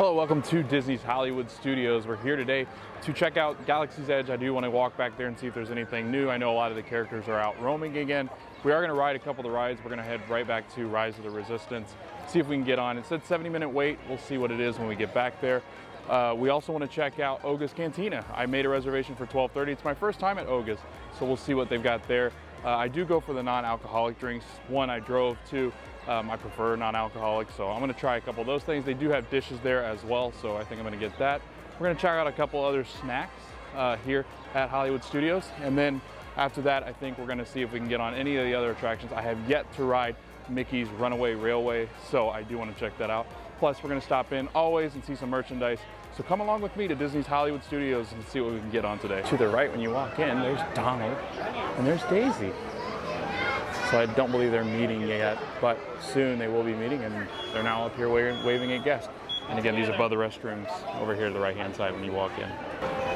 Hello, welcome to Disney's Hollywood Studios. We're here today to check out Galaxy's Edge. I do want to walk back there and see if there's anything new. I know a lot of the characters are out roaming again. We are going to ride a couple of the rides. We're going to head right back to Rise of the Resistance, see if we can get on. It said 70-minute wait. We'll see what it is when we get back there. We also want to check out Olga's Cantina. I made a reservation for 12:30. It's my first time at Olga's, so we'll see what they've got there. I do go for the non-alcoholic drinks. One I drove to. I prefer non-alcoholic, so I'm going to try a couple of those things. They do have dishes there as well, so I think I'm going to get that. We're going to check out a couple other snacks here at Hollywood Studios, and then after that, I think we're going to see if we can get on any of the other attractions. I have yet to ride Mickey's Runaway Railway, so I do want to check that out. Plus, we're going to stop in always and see some merchandise. So come along with me to Disney's Hollywood Studios and see what we can get on today. To the right, when you walk in, there's Donald and there's Daisy. So I don't believe they're meeting yet, but soon they will be meeting, and they're now up here waving at guests. And again, these are above the restrooms over here to the right-hand side when you walk in.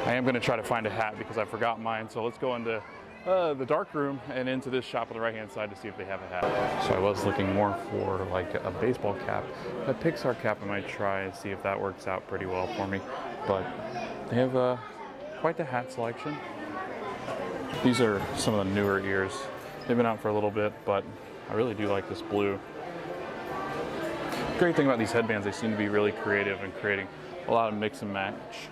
I am going to try to find a hat because I forgot mine, so let's go into the dark room and into this shop on the right-hand side to see if they have a hat. So I was looking more for like a baseball cap. A Pixar cap I might try and see if that works out pretty well for me. But they have quite the hat selection. These are some of the newer ears. They've been out for a little bit, but I really do like this blue. Great thing about these headbands, they seem to be really creative and creating a lot of mix and match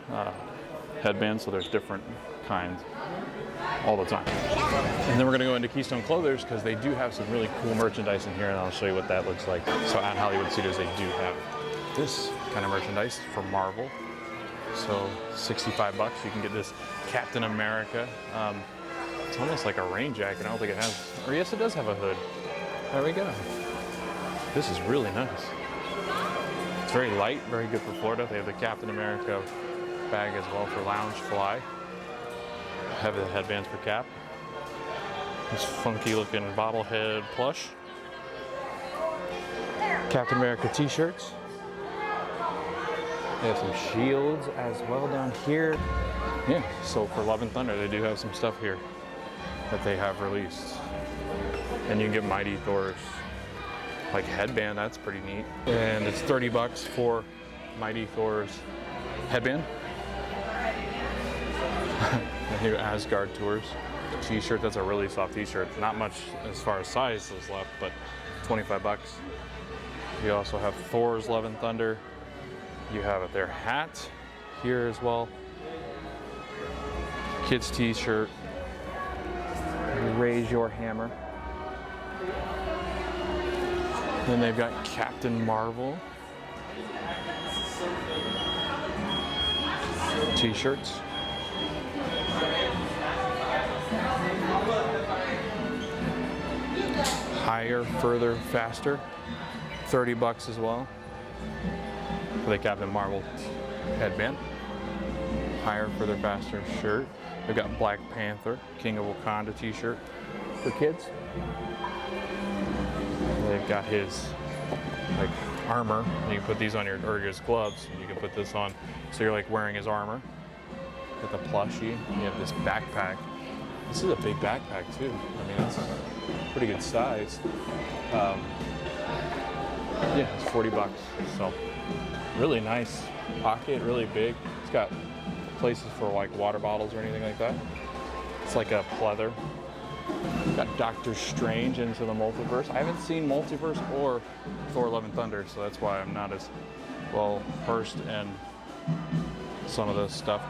headbands, so there's different kinds all the time. And then we're gonna go into Keystone Clothers because they do have some really cool merchandise in here, and I'll show you what that looks like. So at Hollywood Studios, they do have this kind of merchandise for Marvel. So 65 bucks, you can get this Captain America. It's almost like a rain jacket. I don't think it has, or yes, it does have a hood. There we go. This is really nice. It's very light, very good for Florida. They have the Captain America bag as well for lounge fly. Have the headbands for Cap. This funky looking bobblehead plush. Captain America t-shirts. They have some shields as well down here. Yeah, so for Love and Thunder, they do have some stuff here that they have released. And you can get Mighty Thor's like headband, that's pretty neat. And it's 30 bucks for Mighty Thor's headband. The new Asgard Tours t-shirt, that's a really soft t-shirt. Not much as far as size is left, but 25 bucks. You also have Thor's Love and Thunder. You have their hat here as well. Kids t-shirt. Raise Your Hammer. Then they've got Captain Marvel t-shirts. Higher, Further, Faster. 30 bucks as well for the Captain Marvel headband. Higher, Further, Faster shirt. They've got Black Panther, King of Wakanda t-shirt for kids. They've got his like armor. You can put these on or his gloves, and you can put this on so you're like wearing his armor. Got the plushie. You have this backpack. This is a big backpack too. I mean, it's pretty good size. Yeah, it's 40 bucks. So really nice pocket, really big. It's got places for like water bottles or anything like that. It's like a pleather. Got Doctor Strange Into the Multiverse. I haven't seen Multiverse or Thor Love and Thunder, so that's why I'm not as well versed in some of this stuff.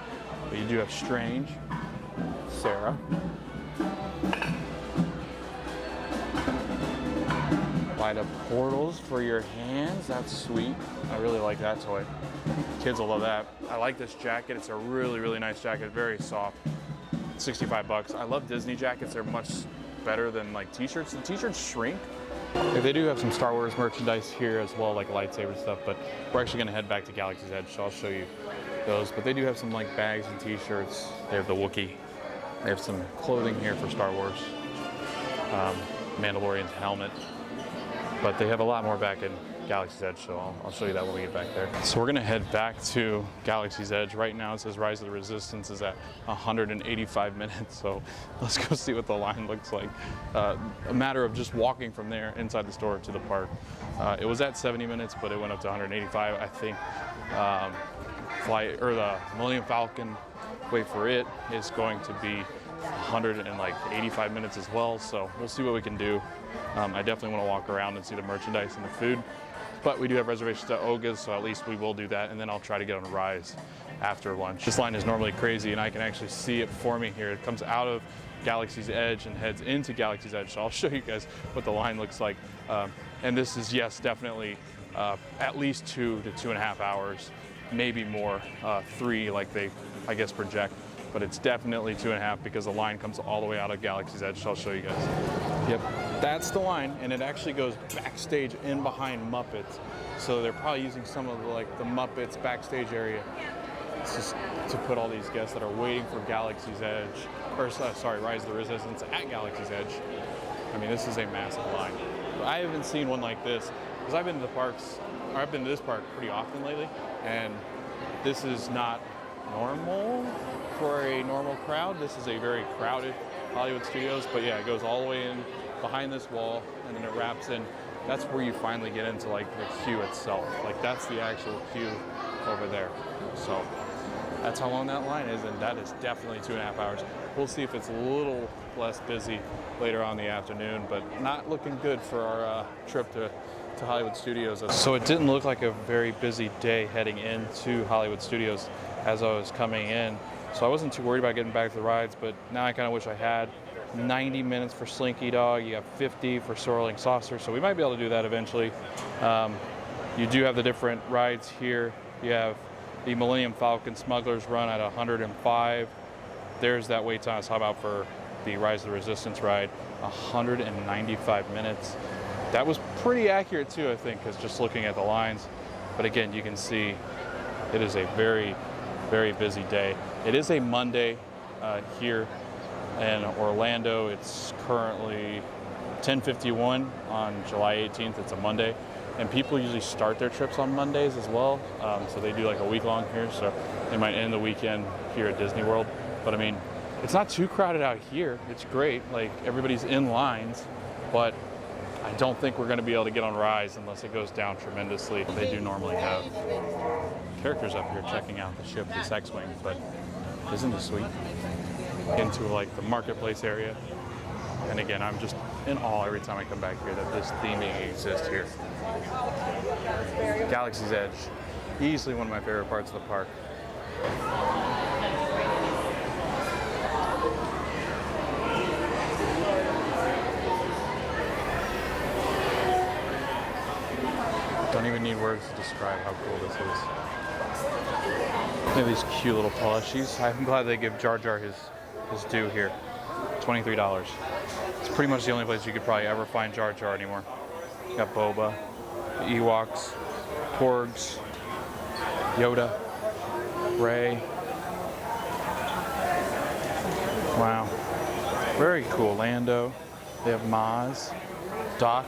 But you do have Strange, Sarah. Light up portals for your hands. That's sweet. I really like that toy. Kids will love that. I like this jacket. It's a really, really nice jacket. Very soft. 65 bucks. I love Disney jackets. They're much better than like t-shirts. The t-shirts shrink. They do have some Star Wars merchandise here as well, like lightsaber stuff, but we're actually going to head back to Galaxy's Edge, so I'll show you those. But they do have some like bags and t-shirts. They have the Wookiee. They have some clothing here for Star Wars. Mandalorian's helmet. But they have a lot more back in Galaxy's Edge, so I'll show you that when we get back there. So we're gonna head back to Galaxy's Edge. Right now it says Rise of the Resistance is at 185 minutes, so let's go see what the line looks like. A matter of just walking from there inside the store to the park. It was at 70 minutes, but it went up to 185. I think flight, or the Millennium Falcon, wait for it, is going to be 185 minutes as well. So we'll see what we can do. I definitely want to walk around and see the merchandise and the food. But we do have reservations at Olga's, so at least we will do that, and then I'll try to get on a Rise after lunch. This line is normally crazy, and I can actually see it for me here. It comes out of Galaxy's Edge and heads into Galaxy's Edge, so I'll show you guys what the line looks like. And this is, yes, definitely at least 2 to 2.5 hours, maybe more, 3 like they, I guess, project. But it's definitely 2.5 because the line comes all the way out of Galaxy's Edge, so I'll show you guys. Yep, that's the line, and it actually goes backstage in behind Muppets. So they're probably using some of the Muppets backstage area. It's just to put all these guests that are waiting for Galaxy's Edge, or sorry, Rise of the Resistance at Galaxy's Edge. I mean, this is a massive line. But I haven't seen one like this, because I've been to the parks, or I've been to this park pretty often lately, and this is not normal for a normal crowd. This is a very crowded Hollywood Studios, but yeah, it goes all the way in behind this wall, and then it wraps in. That's where you finally get into like the queue itself. Like that's the actual queue over there. So that's how long that line is, and that is definitely 2.5 hours. We'll see if it's a little less busy later on in the afternoon, but not looking good for our trip to Hollywood Studios. So it didn't look like a very busy day heading into Hollywood Studios as I was coming in. So I wasn't too worried about getting back to the rides, but now I kind of wish I had. 90 minutes for Slinky Dog, you have 50 for Swirling Saucer, so we might be able to do that eventually. You do have the different rides here. You have the Millennium Falcon Smuggler's Run at 105. There's that wait time I was talking about for the Rise of the Resistance ride, 195 minutes. That was pretty accurate too, I think, because just looking at the lines. But again, you can see it is a very, very busy day. It is a Monday here in Orlando. It's currently 10:51 on July 18th. It's a Monday, and people usually start their trips on Mondays as well. So they do like a week long here, so they might end the weekend here at Disney World. But I mean, it's not too crowded out here. It's great. Like everybody's in lines, but I don't think we're going to be able to get on Rise unless it goes down tremendously. They do normally have characters up here checking out the ship, this X-Wing, but isn't this sweet? Into like the marketplace area. And again, I'm just in awe every time I come back here that this theming exists here. Galaxy's Edge, easily one of my favorite parts of the park. Don't even need words to describe how cool this is. Look at these cute little plushies. I'm glad they give Jar Jar his due here. $23. It's pretty much the only place you could probably ever find Jar Jar anymore. You got Boba, the Ewoks, Porgs, Yoda, Rey. Wow. Very cool. Lando. They have Maz, Doc.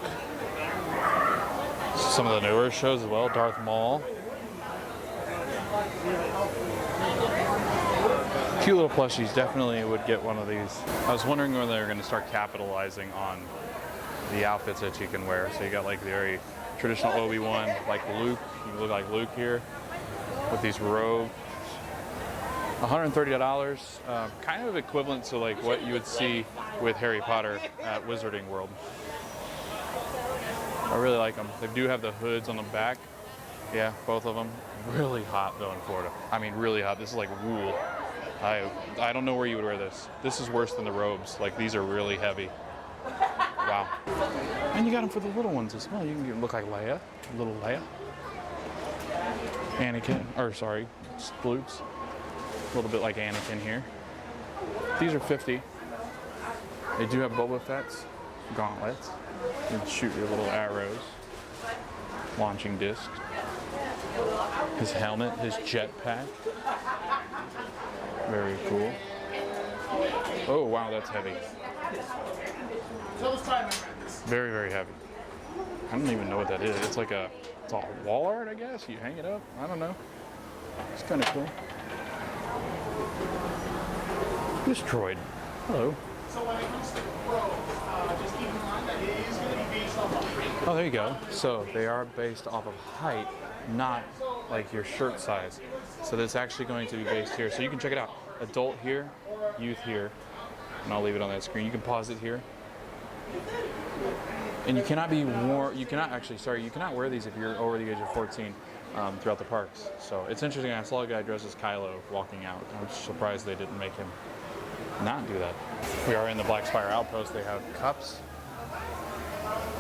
Some of the newer shows as well. Darth Maul. Cute little plushies. Definitely would get one of these. I was wondering when they were going to start capitalizing on the outfits that you can wear. So you got like the very traditional Obi-Wan, like Luke. You look like Luke here with these robes. $130, kind of equivalent to like what you would see with Harry Potter at Wizarding World. I really like them. They do have the hoods on the back. Yeah, both of them. Really hot though in Florida. I mean, really hot. This is like wool. I don't know where you would wear this. This is worse than the robes. Like these are really heavy. Wow. And you got them for the little ones as well. You can look like Leia, little Leia. Anakin, or sorry, Sploots. A little bit like Anakin here. These are $50. They do have Boba Fett's gauntlets. You can shoot your little arrows. Launching disc. His helmet, his jetpack. Very cool. Oh wow, that's heavy. Very, very heavy. I don't even know what that is. It's like it's a wall art, I guess. You hang it up. I don't know. It's kind of cool. This droid. Hello. So when it comes to Pro, just keep in mind that it is going to be based off of weight. Oh, there you go. So they are based off of height. not like your shirt size. So that's actually going to be based here. So you can check it out. Adult here, youth here, and I'll leave it on that screen. You can pause it here. And you cannot be worn, you cannot wear these if you're over the age of 14 throughout the parks. So it's interesting, I saw a guy dressed as Kylo walking out. I'm surprised they didn't make him not do that. We are in the Black Spire Outpost. They have cups,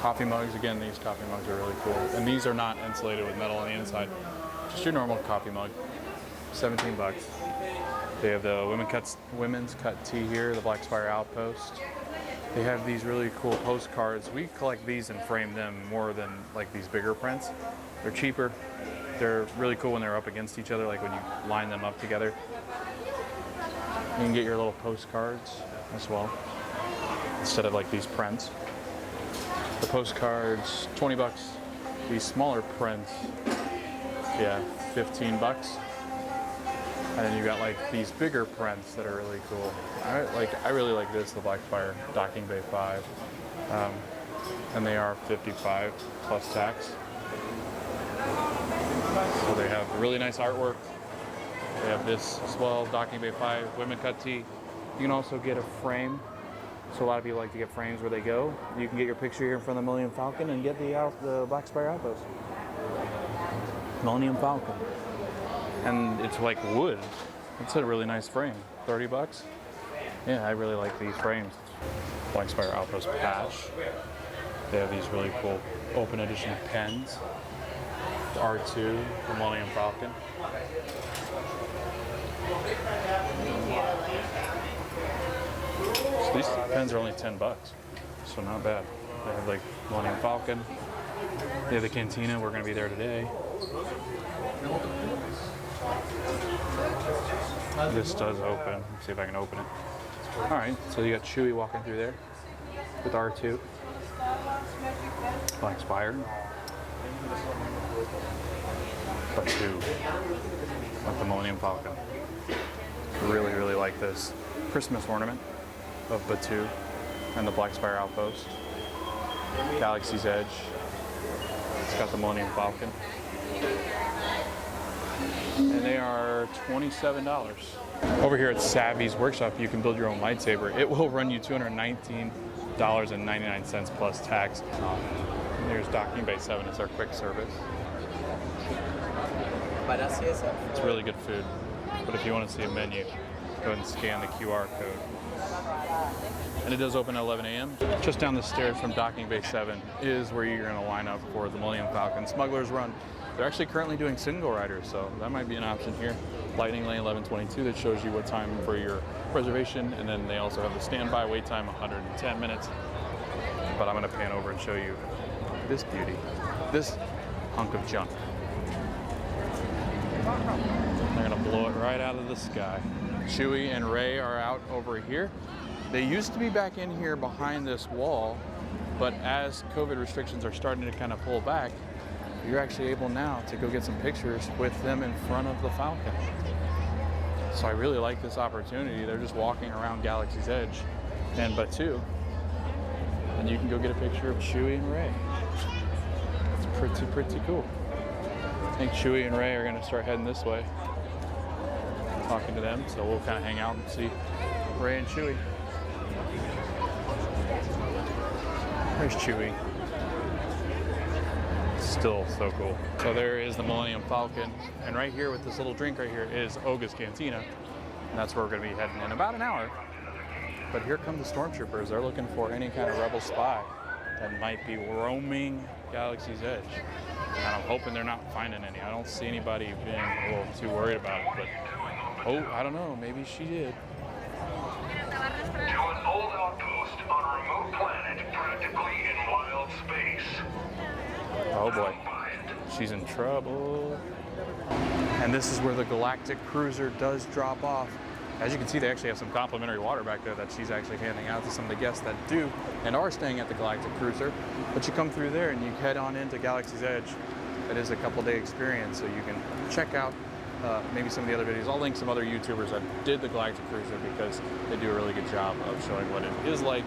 coffee mugs. Again, these coffee mugs are really cool. And these are not insulated with metal on the inside. Just your normal coffee mug, 17 bucks. They have the women's cut tee here, the Black Spire Outpost. They have these really cool postcards. We collect these and frame them more than like these bigger prints. They're cheaper. They're really cool when they're up against each other, like when you line them up together. You can get your little postcards as well, instead of like these prints. The postcards, 20 bucks. These smaller prints, yeah, 15 bucks. And then you got like these bigger prints that are really cool. I really like this, the Black Spire Docking Bay 5. And they are 55 plus tax. So they have really nice artwork. They have this as well, Docking Bay 5, women cut tee. You can also get a frame. So a lot of people like to get frames where they go. You can get your picture here in front of the Millennium Falcon and get the Black Spire Outpost. Millennium Falcon. And it's like wood. It's a really nice frame. 30 bucks. Yeah, I really like these frames. Black Spire Outpost patch. They have these really cool open edition pens. The R2, the Millennium Falcon. So these pens are only 10 bucks. So not bad. They have like Millennium Falcon. They have the Cantina. We're going to be there today. This does open. Let's see if I can open it. All right, so you got Chewie walking through there with R2. Black Spire. Batu with the Millennium Falcon. Really, really like this Christmas ornament of Batu and the Black Spire Outpost. Galaxy's Edge. It's got the Millennium Falcon. And they are $27. Over here at Savvy's Workshop, you can build your own lightsaber. It will run you $219.99 plus tax. There's Docking Bay 7. It's our quick service. It's really good food. But if you want to see a menu, go ahead and scan the QR code. And it does open at 11 a.m. Just down the stairs from Docking Bay 7 is where you're going to line up for the Millennium Falcon Smuggler's Run. They're actually currently doing single riders, so that might be an option here. Lightning Lane 1122 that shows you what time for your reservation, and then they also have the standby wait time 110 minutes. But I'm going to pan over and show you this beauty, this hunk of junk. They're going to blow it right out of the sky. Chewie and Rey are out over here. They used to be back in here behind this wall, but as COVID restrictions are starting to kind of pull back, you're actually able now to go get some pictures with them in front of the Falcon. So I really like this opportunity. They're just walking around Galaxy's Edge and Batu, and you can go get a picture of Chewie and Rey. It's pretty cool. I think Chewie and Rey are going to start heading this way, talking to them, so we'll kind of hang out and see Rey and Chewie. There's Chewie. Still so cool. So there is the Millennium Falcon, and right here with this little drink right here is Olga's Cantina, and that's where we're going to be heading in about an hour. But here come the Stormtroopers. They're looking for any kind of rebel spy that might be roaming Galaxy's Edge. And I'm hoping they're not finding any. I don't see anybody being a little too worried about it, but oh, I don't know, maybe she did. To an old outpost on a remote planet, practically in wild space. Oh boy, she's in trouble. And this is where the Galactic Cruiser does drop off. As you can see, they actually have some complimentary water back there that she's actually handing out to some of the guests that do and are staying at the Galactic Cruiser. But you come through there and you head on into Galaxy's Edge. It is a couple-day experience, so you can check out maybe some of the other videos. I'll link some other YouTubers that did the Galactic Cruiser because they do a really good job of showing what it is like.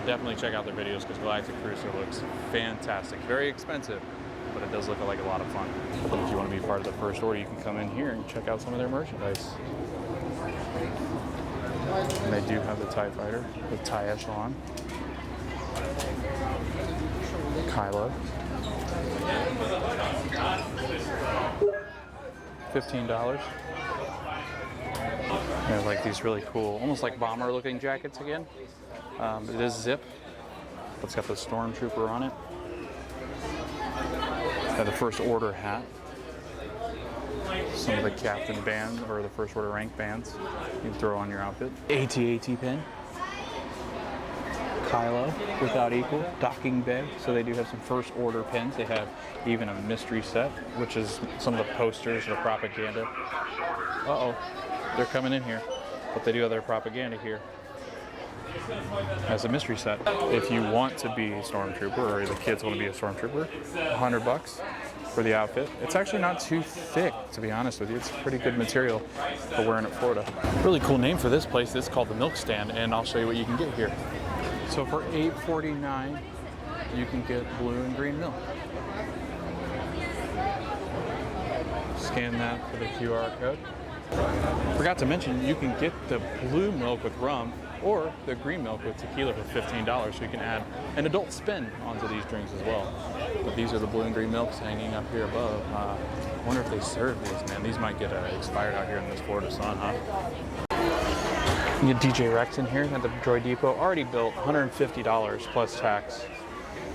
Definitely check out their videos because Galactic Cruiser looks fantastic. Very expensive, but it does look like a lot of fun. But if you want to be part of the first order, you can come in here and check out some of their merchandise. And they do have the TIE Fighter, the TIE Echelon, Kylo, $15. They have like these really cool, almost like bomber looking jackets again. It is zip. It's got the Stormtrooper on it. Got the First Order hat. Some of the captain bands or the First Order rank bands you can throw on your outfit. AT-AT pin. Kylo without equal. Docking bay. So they do have some First Order pins. They have even a mystery set, which is some of the posters, the propaganda. Uh-oh, they're coming in here. But they do have their propaganda here as a mystery set. If you want to be a Stormtrooper, or the kids want to be a Stormtrooper, $100 for the outfit. It's actually not too thick, to be honest with you. It's pretty good material for wearing at Florida. Really cool name for this place. It's called the Milk Stand, and I'll show you what you can get here. So for $8.49, you can get blue and green milk. Scan that for the QR code. Forgot to mention, you can get the blue milk with rum or the green milk with tequila for $15, so you can add an adult spin onto these drinks as well. But these are the blue and green milks hanging up here above. I wonder if they serve these, man. These might get expired out here in this Florida sun, huh? You get DJ Rex in here at the Droid Depot, already built, $150 plus tax.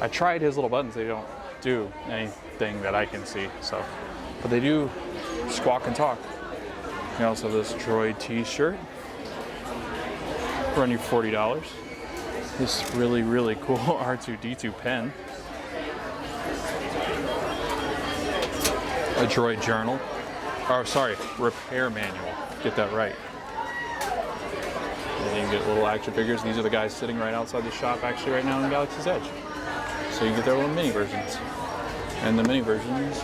I tried his little buttons. They don't do anything that I can see, so. But they do squawk and talk. You also have this Droid t-shirt. Run you $40. This really, really cool R2-D2 pen. A Droid journal. Oh, sorry, repair manual. Get that right. And you can get little action figures. These are the guys sitting right outside the shop actually right now in Galaxy's Edge. So you can get their little mini versions. And the mini versions,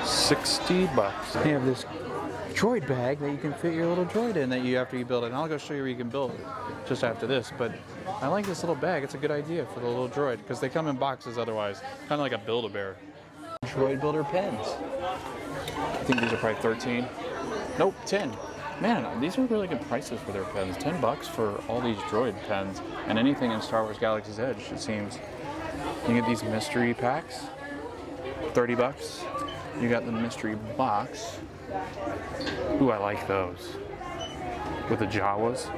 $60. They have this Droid bag that you can fit your little droid in that you after you build it. And I'll go show you where you can build it just after this. But I like this little bag. It's a good idea for the little droid because they come in boxes otherwise. Kind of like a Build-A-Bear. Droid builder pens. I think these are probably 13. Nope, 10. Man, these are really good prices for their pens. $10 for all these droid pens and anything in Star Wars Galaxy's Edge, it seems. You get these mystery packs, $30. You got the mystery box. Ooh, I like those. With the Jawas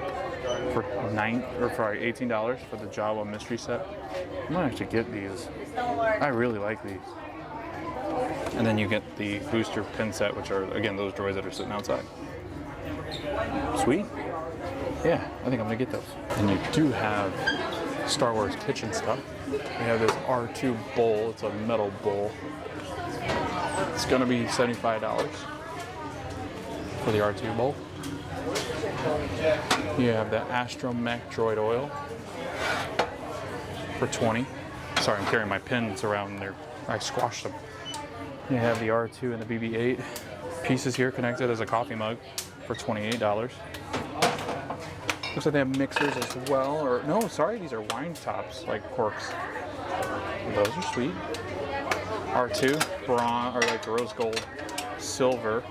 for $18 for the Jawa mystery set. I might actually get these. I really like these. And then you get the booster pin set, which are again those droids that are sitting outside. Sweet. Yeah, I think I'm gonna get those. And you do have Star Wars kitchen stuff. We have this R2 bowl. It's a metal bowl. It's gonna be $75 for the R2 bowl. You have the Astromech droid oil for $20. Sorry, I'm carrying my pins around there. I squashed them. You have the R2 and the BB-8 pieces here connected as a coffee mug for $28. Looks like they have mixers as well, or no, sorry, these are wine tops, like corks. Those are sweet. R2, bronze, or like rose gold, silver.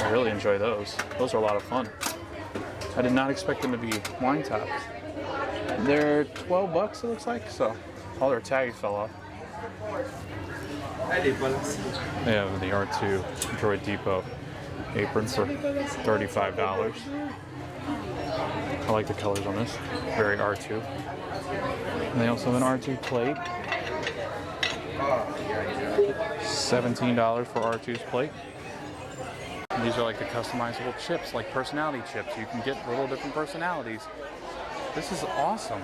I really enjoy those. Those are a lot of fun. I did not expect them to be wine tops. They're $12, it looks like, so all their tags fell off. They have the R2 Droid Depot apron for $35. I like the colors on this. Very R2. And they also have an R2 plate. $17 for R2's plate. And these are like the customizable chips, like personality chips. You can get little different personalities. This is awesome.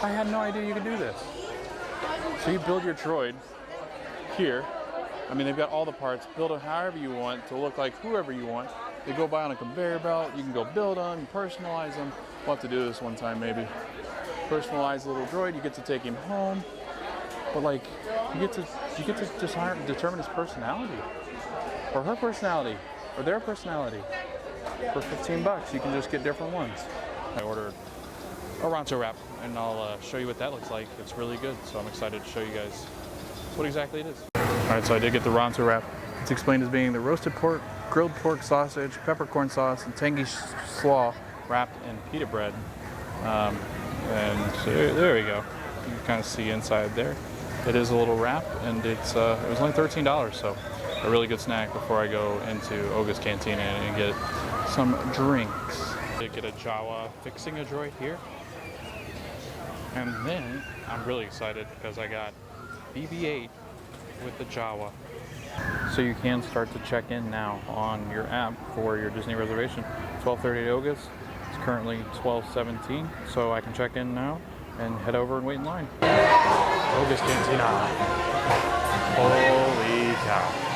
I had no idea you could do this. So you build your droid here. I mean, they've got all the parts. Build it however you want to look like whoever you want. They go by on a conveyor belt. You can go build them, personalize them. We'll have to do this one time maybe. Personalize the little droid. You get to take him home. But like, you get to determine his personality, or her personality, or their personality. For $15, you can just get different ones. I ordered a Rancho Wrap, and I'll show you what that looks like. It's really good, so I'm excited to show you guys what exactly it is. All right, so I did get the Rancho Wrap. It's explained as being the roasted pork, grilled pork sausage, peppercorn sauce, and tangy slaw wrapped in pita bread. And there we go. You can kind of see inside there. It is a little wrap, and it was only $13, so a really good snack before I go into Olga's Cantina and get some drinks. I did get a Jawa fixing a droid here. And then I'm really excited because I got BB-8 with the Jawa. So you can start to check in now on your app for your Disney reservation. 12:30 at Olga's. It's currently 12:17, so I can check in now and head over and wait in line. Olga's Cantina. Holy cow.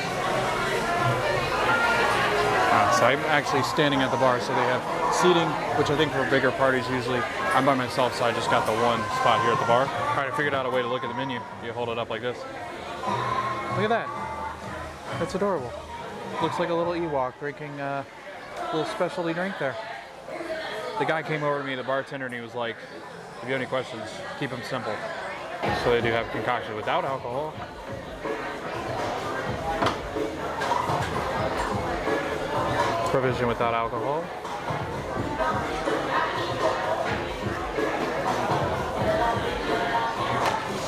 So I'm actually standing at the bar, so they have seating, which I think for bigger parties usually. I'm by myself, so I just got the one spot here at the bar. All right, I figured out a way to look at the menu. You hold it up like this. Look at that. That's adorable. Looks like a little Ewok drinking a little specialty drink there. The guy came over to me, the bartender, and he was like, if you have any questions, keep them simple. So they do have concoction without alcohol. Provision without alcohol.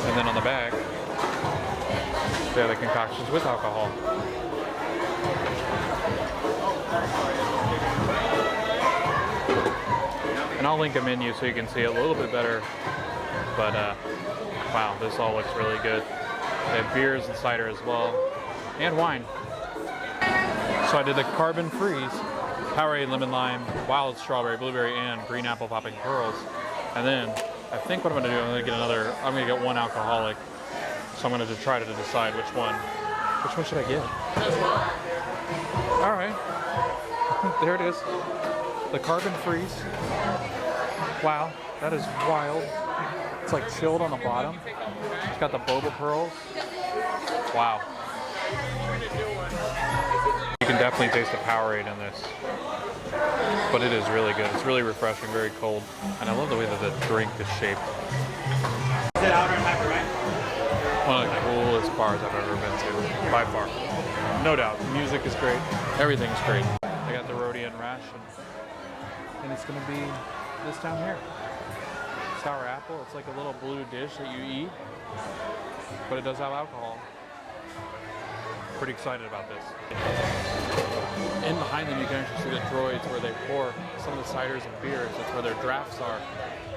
And then on the back, they have the concoctions with alcohol. And I'll link a menu so you can see it a little bit better. But wow, this all looks really good. They have beers and cider as well, and wine. So I did the carbon freeze, Powerade lemon lime, wild strawberry, blueberry, and green apple popping pearls. And then I think what I'm gonna do, I'm gonna get one alcoholic. So I'm gonna just try to decide which one should I get? All right, there it is. The carbon freeze. Wow, that is wild. It's like chilled on the bottom. It's got the boba pearls. Wow. You can definitely taste the Powerade in this, but it is really good. It's really refreshing, very cold, and I love the way that the drink is shaped. Is it outer pepper, right? One of the coolest bars I've ever been to, by far. No doubt. The music is great. Everything's great. I got the Rodian ration, and it's going to be this down here. Sour apple. It's like a little blue dish that you eat, but it does have alcohol. Pretty excited about this. In behind them, you can actually see the droids where they pour some of the ciders and beers. That's where their drafts are.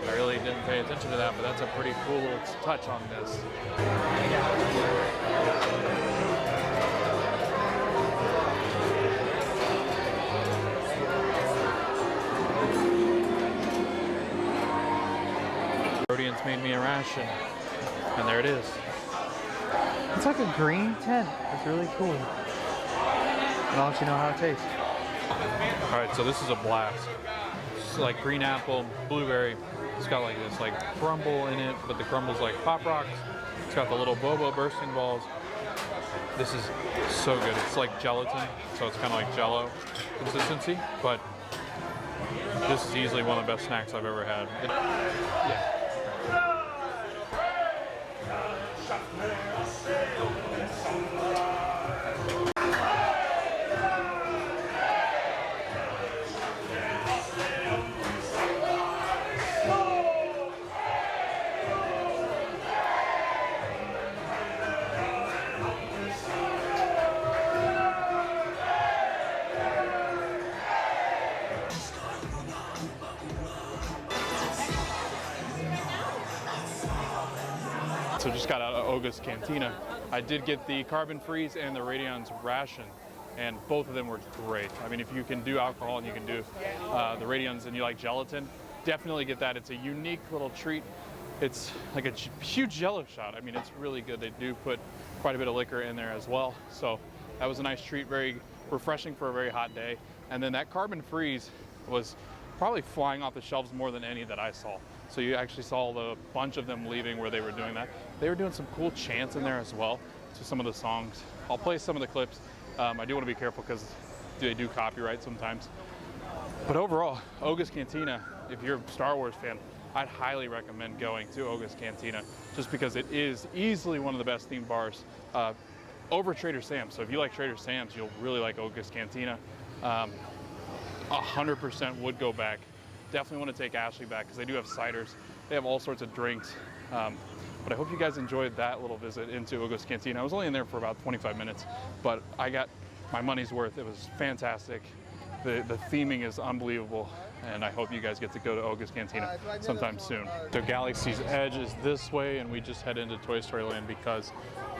I really didn't pay attention to that, but that's a pretty cool little touch on this. Rodians made me a ration, and there it is. It's like a green tent. It's really cool. And I'll let you know how it tastes. All right, so this is a blast. It's like green apple, blueberry. It's got like this like crumble in it, but the crumble's like Pop Rocks. It's got the little boba bursting balls. This is so good. It's like gelatin, so it's kind of like Jello consistency, but this is easily one of the best snacks I've ever had. Yeah. So just got out of Olga's Cantina. I did get the carbon freeze and the Radion's ration, and both of them were great. I mean, if you can do alcohol and you can do the Radion's and you like gelatin, definitely get that. It's a unique little treat. It's like a huge Jello shot. I mean, it's really good. They do put quite a bit of liquor in there as well. So that was a nice treat, very refreshing for a very hot day. And then that carbon freeze was probably flying off the shelves more than any that I saw. So you actually saw a bunch of them leaving where they were doing that. They were doing some cool chants in there as well to some of the songs. I'll play some of the clips. I do want to be careful because they do copyright sometimes. But overall, Olga's Cantina, if you're a Star Wars fan, I'd highly recommend going to Olga's Cantina just because it is easily one of the best themed bars over Trader Sam's. So if you like Trader Sam's, you'll really like Olga's Cantina. 100% would go back. Definitely want to take Ashley back because they do have ciders. They have all sorts of drinks. But I hope you guys enjoyed that little visit into Olga's Cantina. I was only in there for about 25 minutes, but I got my money's worth. It was fantastic. The theming is unbelievable, and I hope you guys get to go to Olga's Cantina sometime soon. So Galaxy's Edge is this way, and we just head into Toy Story Land because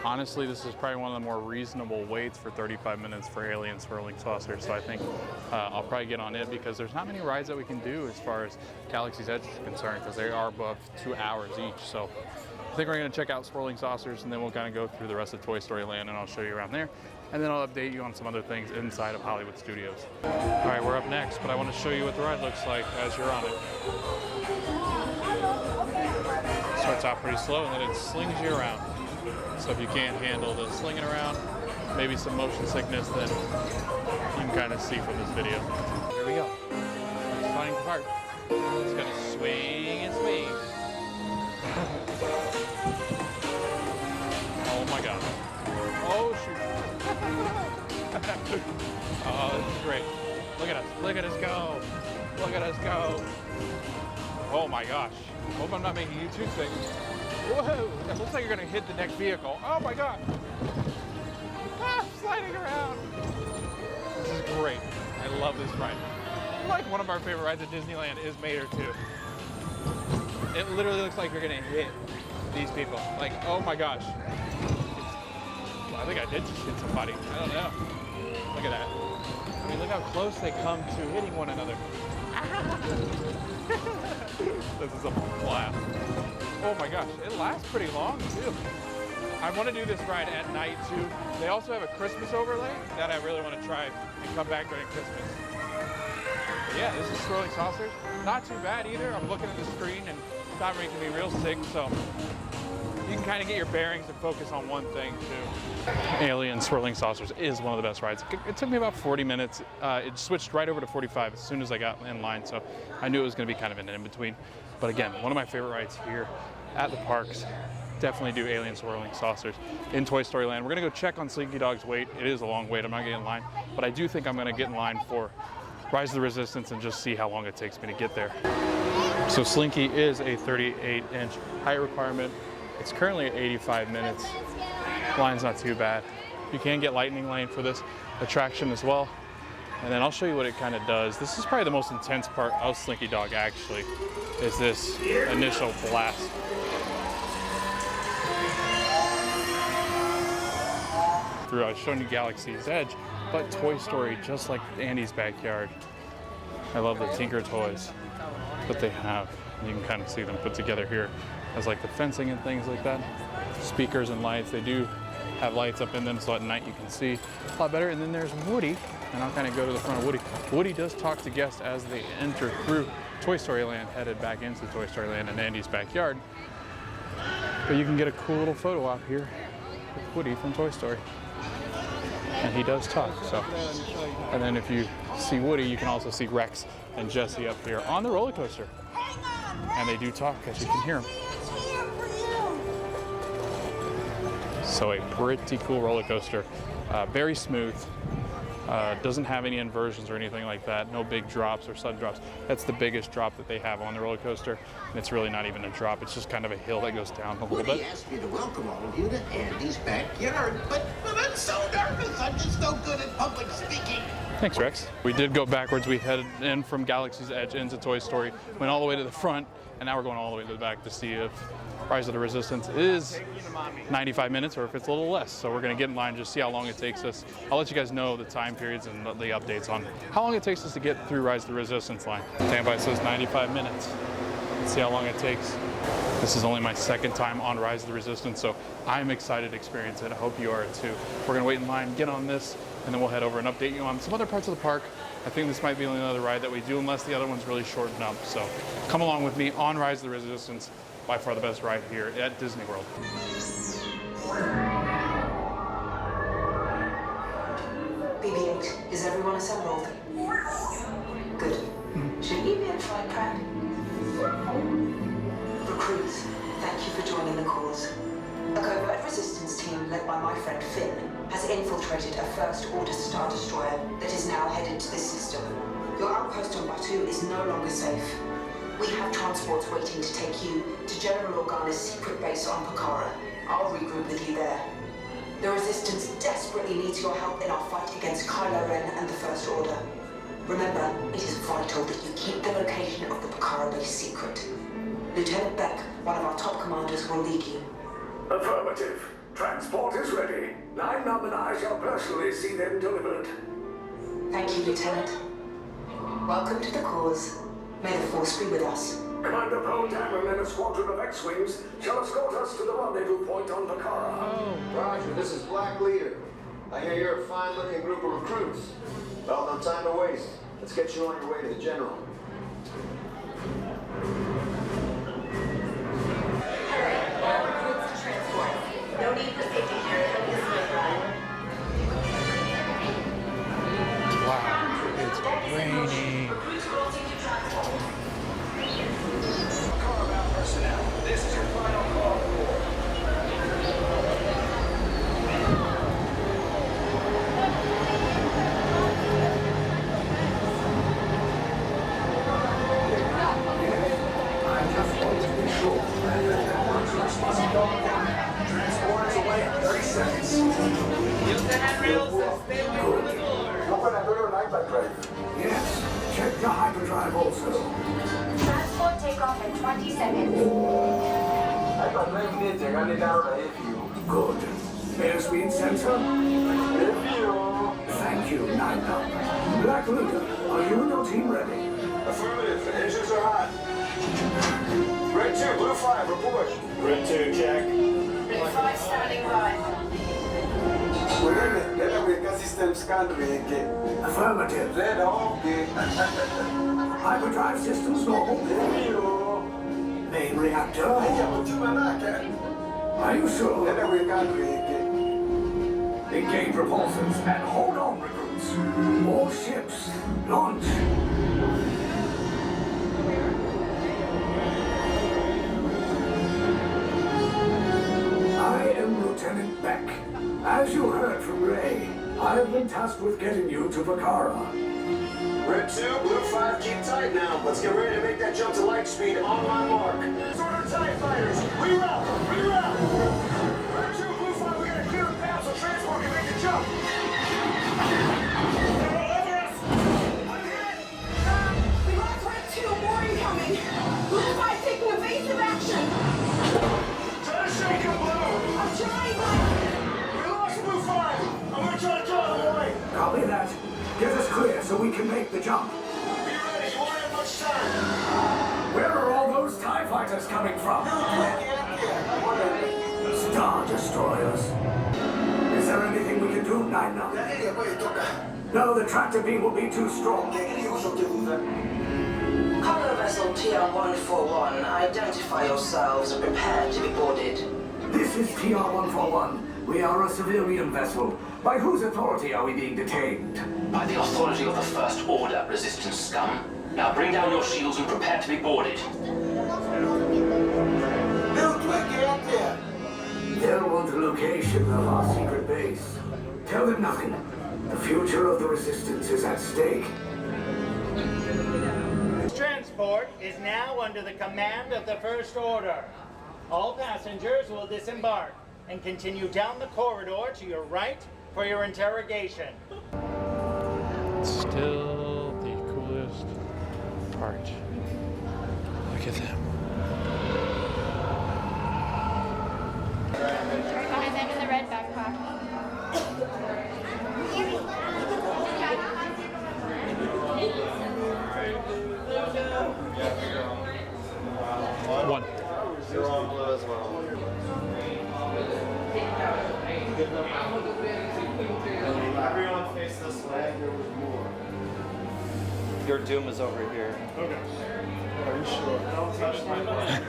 honestly, this is probably one of the more reasonable waits for 35 minutes for Alien Swirling Saucer. So I think I'll probably get on it because there's not many rides that we can do as far as Galaxy's Edge is concerned because they are above 2 hours each. So I think we're going to check out Swirling Saucers, and then we'll kind of go through the rest of Toy Story Land, and I'll show you around there. And then I'll update you on some other things inside of Hollywood Studios. All right, we're up next, but I want to show you what the ride looks like as you're on it. Starts out pretty slow, and then it slings you around. So if you can't handle the slinging around, maybe some motion sickness, then you can kind of see from this video. Here we go. Flying part. It's going to swing and swing. Oh my God. Oh shoot. Oh, this is great. Look at us. Look at us go. Look at us go. Oh my gosh. Hope I'm not making you too sick. Whoa. It looks like you're going to hit the next vehicle. Oh my God. Ah, sliding around. This is great. I love this ride. Like one of our favorite rides at Disneyland is Mater 2. It literally looks like you're going to hit these people. Like, oh my gosh. I think I did just hit somebody. I don't know. Look at that. I mean, look how close they come to hitting one another. This is a blast. Oh my gosh, it lasts pretty long too. I want to do this ride at night too. They also have a Christmas overlay that I really want to try and come back during Christmas. But yeah, this is Swirling Saucers. Not too bad either. I'm looking at the screen and it's not making me real sick, so you can kind of get your bearings and focus on one thing too. Alien Swirling Saucers is one of the best rides. It took me about 40 minutes. It switched right over to 45 as soon as I got in line, so I knew it was going to be kind of an in-between. But again, one of my favorite rides here at the parks. Definitely do Alien Swirling Saucers in Toy Story Land. We're going to go check on Slinky Dog's wait. It is a long wait. I'm not getting in line, but I do think I'm going to get in line for Rise of the Resistance and just see how long it takes me to get there. So Slinky is a 38-inch height requirement. It's currently at 85 minutes. Line's not too bad. You can get Lightning Lane for this attraction as well. And then I'll show you what it kind of does. This is probably the most intense part of Slinky Dog actually, is this initial blast. Through, I was showing you Galaxy's Edge, but Toy Story, just like Andy's backyard. I love the Tinker toys that they have. You can kind of see them put together here as like the fencing and things like that. Speakers and lights, they do have lights up in them so at night you can see a lot better. And then there's Woody, and I'll kind of go to the front of Woody. Woody does talk to guests as they enter through Toy Story Land, headed back into Toy Story Land and Andy's backyard. But you can get a cool little photo op here with Woody from Toy Story. And he does talk, so. And then if you see Woody, you can also see Rex and Jessie up here on the roller coaster. And they do talk, as you can hear them. So a pretty cool roller coaster, very smooth. Doesn't have any inversions or anything like that. No big drops or sudden drops. That's the biggest drop that they have on the roller coaster. And it's really not even a drop. It's just kind of a hill that goes down a little bit. He asked me to welcome all of you to Andy's backyard, but I'm so nervous. I'm just no good at public speaking. Thanks, Rex. We did go backwards. We headed in from Galaxy's Edge into Toy Story, went all the way to the front, and now we're going all the way to the back to see if Rise of the Resistance is 95 minutes or if it's a little less. So we're going to get in line, just see how long it takes us. I'll let you guys know the time periods and the updates on how long it takes us to get through Rise of the Resistance line. Standby says 95 minutes. Let's see how long it takes. This is only my second time on Rise of the Resistance, so I'm excited to experience it. I hope you are too. We're going to wait in line, get on this, and then we'll head over and update you on some other parts of the park. I think this might be another ride that we do unless the other one's really shortened up. So come along with me on Rise of the Resistance, by far the best ride here at Disney World. BB-8, is everyone assembled? Good. Should we be in flight prep? for joining the cause. A covert resistance team led by my friend Finn has infiltrated a First Order Star Destroyer that is now headed to this system. Your outpost on Batu is no longer safe. We have transports waiting to take you to General Organa's secret base on Pakara. I'll regroup with you there. The Resistance desperately needs your help in our fight against Kylo Ren and the First Order. Remember, it is vital that you keep the location of the Pakara base secret. Lieutenant Beck, one of our top commanders, will lead you. Affirmative. Transport is ready. 9-Num and I shall personally see them delivered. Thank you, Lieutenant. Welcome to the cause. May the Force be with us. Commander Poe Dameron and a squadron of X-Wings shall escort us to the rendezvous point on Pakara. Roger, this is Black Leader. I hear you're a fine-looking group of recruits. Well, no time to waste. Let's get you on your way to the General. No need for safety here. Wow, it's raining. Combat personnel, this is your final call. I just want to be sure that works responsible. Transport is away in 30 seconds. Use the handrails and stay away from the door. Open that door and hyperdrive. Yes, check the hyperdrive also. Transport takeoff in 20 seconds. Hyperdrive need llegar ni ahora Good. Airspeed sensor? Thank you, 9-Num. Black Leader, are you and your team ready? Affirmative. The engines are hot. Red 2, Blue 5, report. Red 2, check. Red 5 standing by. System scan ready. Affirmative. Red okay. Hyperdrive systems normal. Main reactor. Are you sure? Engage repulsors and hold on, recruits. More ships. Launch. I am Lieutenant Beck. As you heard from Ray, I have been tasked with getting you to Pakara. Red 2, Blue 5, keep tight now. Let's get ready to make that jump to light speed on my mark. Order TIE fighters. Reroute! Reroute! Red 2, Blue 5, we got a clear path so transport can make the jump. They're all over us! I'm hit! We lost Red 2, more incoming. Blue 5 taking evasive action. Try to shake him, Blue! I'm trying, but... We lost Blue 5! I'm gonna try to draw them away! Copy that. Get us clear so we can make the jump. Be ready, you won't have much time! Where are all those TIE fighters coming from? Star Destroyers. Is there anything we can do, 9-Num? No, the tractor beam will be too strong. Cargo vessel TR-141, identify yourselves and prepare to be boarded. This is TR-141. We are a civilian vessel. By whose authority are we being detained? By the authority of the First Order, Resistance scum. Now bring down your shields and prepare to be boarded. They'll want the location of our secret base. Tell them nothing. The future of the Resistance is at stake. Transport is now under the command of the First Order. All passengers will disembark and continue down the corridor to your right for your interrogation. Still the coolest part. Look at them. Behind them in the red backpack. One. You're on blue as well. Everyone face this way. Your doom is over here. Okay. Are you sure? Don't touch my button.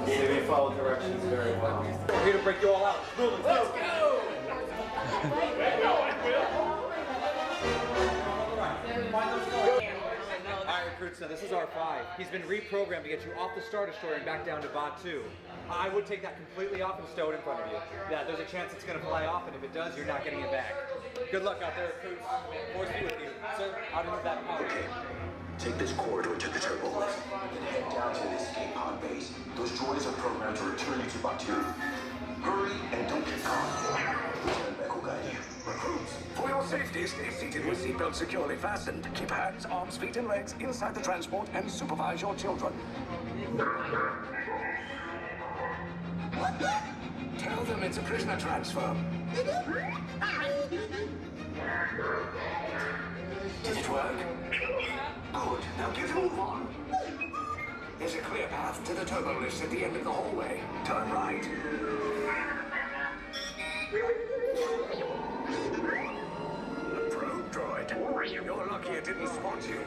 See, we follow directions very well. We're here to break you all out. Let's go! Go! records. Now this is R5. He's been reprogrammed to get you off the Star Destroyer and back down to Batu. I would take that completely off and stow it in front of you. Yeah, there's a chance it's going to fly off, and if it does, you're not getting it back. Good luck out there, recruits. Force be with you. Sir, out of that power. Okay. Take this corridor to the turbo lift, then head down to the escape pod base. Those droids are programmed to return you to Batu. Hurry and don't get caught. Lieutenant Beck will guide you. Recruits, for your safety, stay seated with seatbelts securely fastened. Keep hands, arms, feet, and legs inside the transport and supervise your children. Tell them it's a prisoner transfer. Did it work? Good. Now get a move on. There's a clear path to the turbo lifts at the end of the hallway. Turn right. A probe droid. You're lucky it didn't spot you.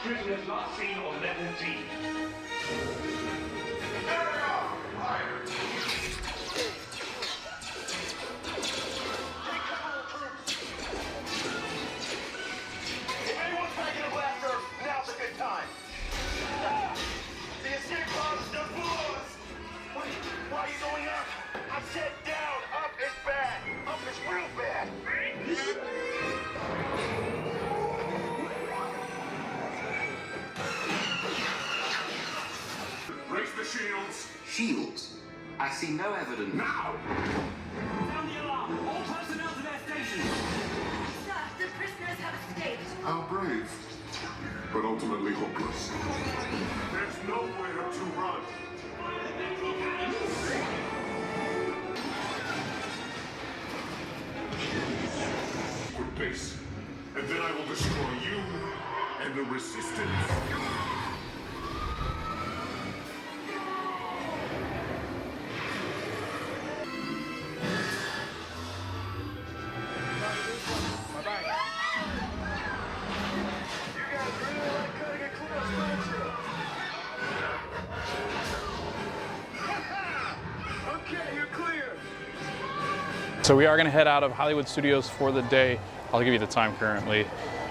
Prisoners last seen on level D. If anyone's packing a blaster, now's a good time. The escape pods just blew us. Wait, why are you going up? I said down. Up is bad. Up is real bad. Raise the shields. Shields? I see no evidence. Now! Sound the alarm! All personnel to their stations! Sir, the prisoners have escaped. How brave, but ultimately hopeless. There's nowhere to run. Good base, and then I will destroy you and the Resistance. So we are going to head out of Hollywood Studios for the day. I'll give you the time currently.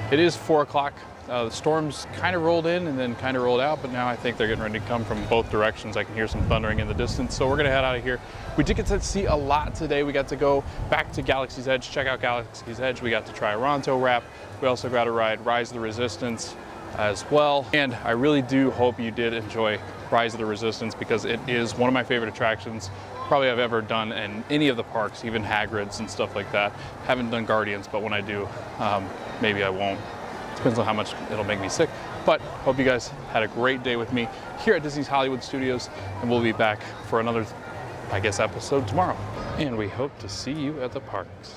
It is 4 o'clock. The storms kind of rolled in and then kind of rolled out, but now I think they're getting ready to come from both directions. I can hear some thundering in the distance, so we're going to head out of here. We did get to see a lot today. We got to go back to Galaxy's Edge, check out Galaxy's Edge. We got to try Rancho Wrap. We also got to ride Rise of the Resistance as well. And I really do hope you did enjoy Rise of the Resistance, because it is one of my favorite attractions probably I've ever done in any of the parks, even Hagrid's and stuff like that. Haven't done Guardians, but when I do, maybe I won't. Depends on how much it'll make me sick. But hope you guys had a great day with me here at Disney's Hollywood Studios, and we'll be back for another, I guess, episode tomorrow. And we hope to see you at the parks.